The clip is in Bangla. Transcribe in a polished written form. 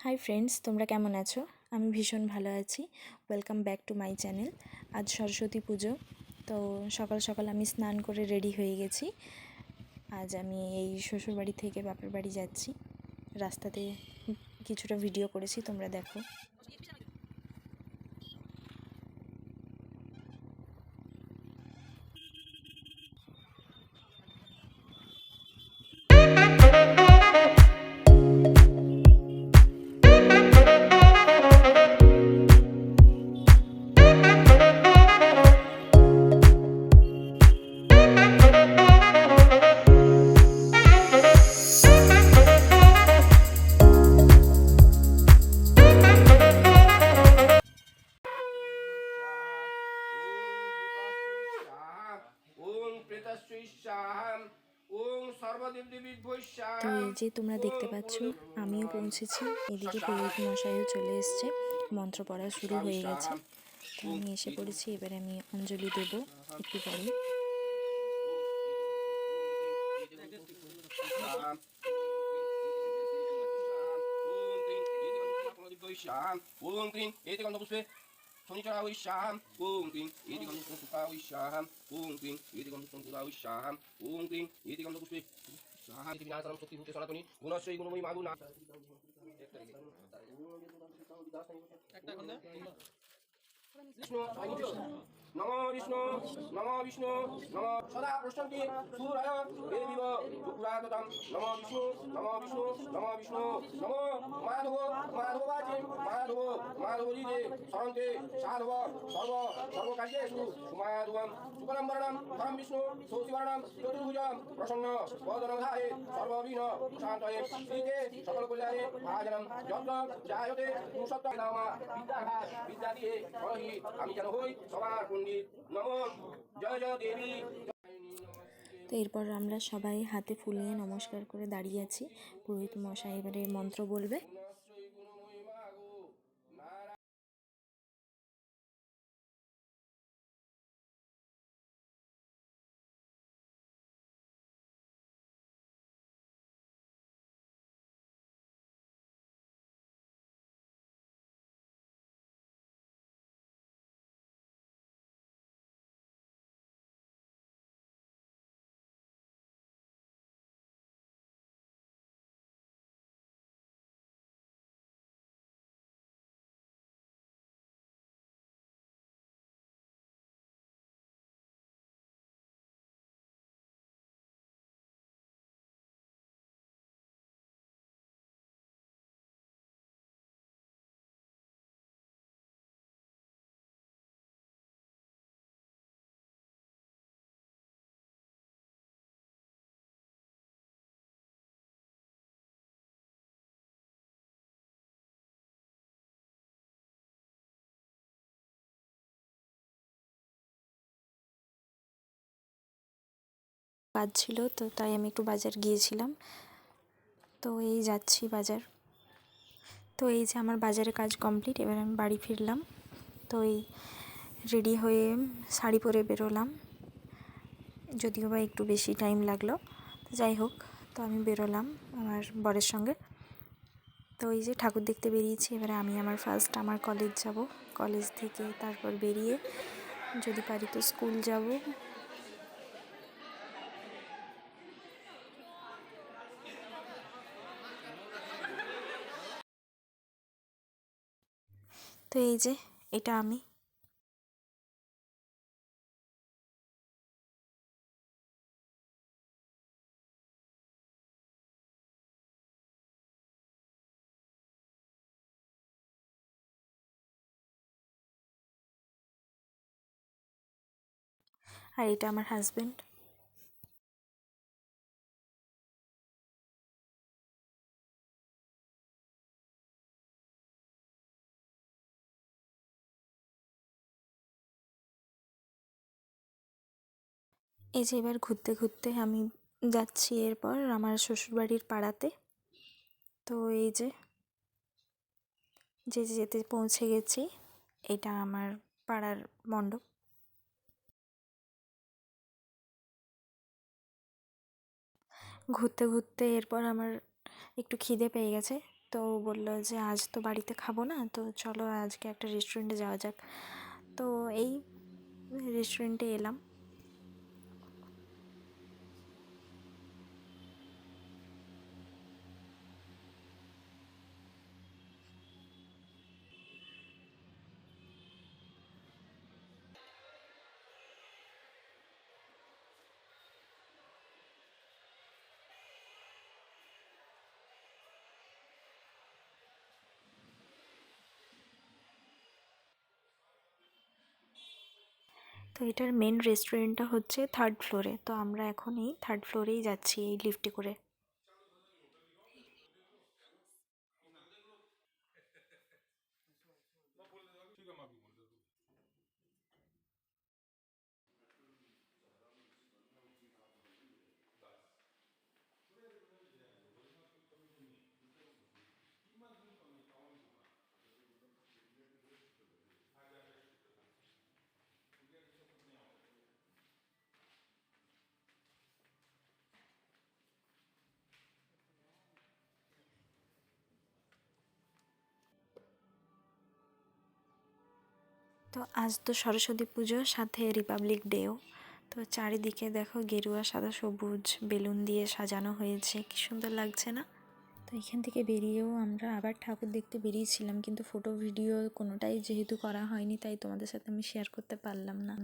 হাই ফ্রেন্ডস, তোমরা কেমন আছো? আমি ভীষণ ভালো আছি। Welcome back to my channel. আজ সরস্বতী পুজো, তো সকাল সকাল আমি স্নান করে রেডি হয়ে গেছি। আজ আমি এই শ্বশুরবাড়ি থেকে বাপের বাড়ি যাচ্ছি। রাস্তাতে কিছুটা ভিডিও করেছি, তোমরা দেখো। তো এই যে তোমরা দেখতে পাচ্ছ, আমিও পৌঁছেছি। এদিকে পুরোহিত মশাইও চলে এসছে, মন্ত্র পড়া শুরু হয়ে গেছে। তো আমি এসে পড়েছি, এবারে আমি অঞ্জলি দেব একটু পরে। শনিচরা ঐশ্যাম ওং ক্রিং এটি গন্ধ পুষ্পা ঐশ্যাম ওং ক্রিং এটি গন্ধ পুরা ঐশ্যাম ওং ক্রিং এটি গন্ধ পুষ্পে সাহা এটি বিনাশানম শক্তি ভূতে সনাতনী গুণশ্রী গুণময়ী মাগু না একটা এখন বিষ্ণু নমো বিষ্ণু নমো বিষ্ণু নমো সদা প্রশান্তি সুরায় দেবীব দুপুরাতম নমো বিষ্ণু নমো বিষ্ণু নমো বিষ্ণু নমো মাধব মাধবাচি মাধব মাধবীজে সরন্তে সাধব সর্বকার্যেষু সুমাধবম শুকলম্বরণম ধরম বিষ্ণু সৌশিবর্ণম চতুর্ভুজম প্রসন্ন বদনধায়ে সর্ববিঘ্ন শান্তয়ে শ্রীতে সকল কল্যাণে ভাজনম যত্র জায়তে পুরুষোত্তম নামা বিদ্যাঘাত বিদ্যা দিয়ে করহি আমি যেন হই সবার পণ্ডিত নমো জয় জয় দেবী। তো এরপর আমরা সবাই হাতে ফুল নিয়ে নমস্কার করে দাঁড়িয়ে আছি। পুরোহিত মশাই এবারে মন্ত্র বলবে। কাজ ছিল, তো তাই আমি একটু বাজার গিয়েছিলাম। তো এই যাচ্ছি বাজার। তো এই যে আমার বাজারের কাজ কমপ্লিট, এবার আমি বাড়ি ফিরলাম। তো এই রেডি হয়ে শাড়ি পরে বেরোলাম, যদিও বা একটু বেশি টাইম লাগলো। তো যাই হোক, তো আমি বেরোলাম আমার বরের সঙ্গে। তো এই যে ঠাকুর দেখতে বেরিয়েছি। এবারে আমি ফার্স্ট আমার কলেজ যাব, কলেজ থেকে তারপর বেরিয়ে যদি পারি তো স্কুল যাব। তো এই যে এটা আমি। আর এটা আমার হাজব্যান্ড। এই যে এবার ঘুরতে ঘুরতে আমি যাচ্ছি এরপর আমার শ্বশুরবাড়ির পাড়াতে। তো এই যে যেতে পৌঁছে গেছি, এটা আমার পাড়ার মণ্ডপ। ঘুরতে ঘুরতে এরপর আমার একটু খিদে পেয়ে গেছে, তো তো ও বললো যে আজ তো বাড়িতে খাবো না, তো চলো আজকে একটা রেস্টুরেন্টে যাওয়া যাক। তো এই রেস্টুরেন্টে এলাম। তো এটার মেন রেস্টুরেন্টটা হচ্ছে 3rd ফ্লোরে। তো আমরা এখন এই 3rd ফ্লোরেই যাচ্ছি এই লিফটে করে। তো আজ তো সরস্বতী পুজো, সাথে রিপাবলিক ডেও। তো চারিদিকে দেখো গেরুয়া সাদা সবুজ বেলুন দিয়ে সাজানো হয়েছে, কি সুন্দর লাগছে না? তো এখান থেকে বেরিয়েও আমরা আবার ঠাকুর দেখতে বেরিয়েছিলাম, কিন্তু ফটো ভিডিও কোনোটাই যেহেতু করা হয়নি, তাই তোমাদের সাথে আমি শেয়ার করতে পারলাম না।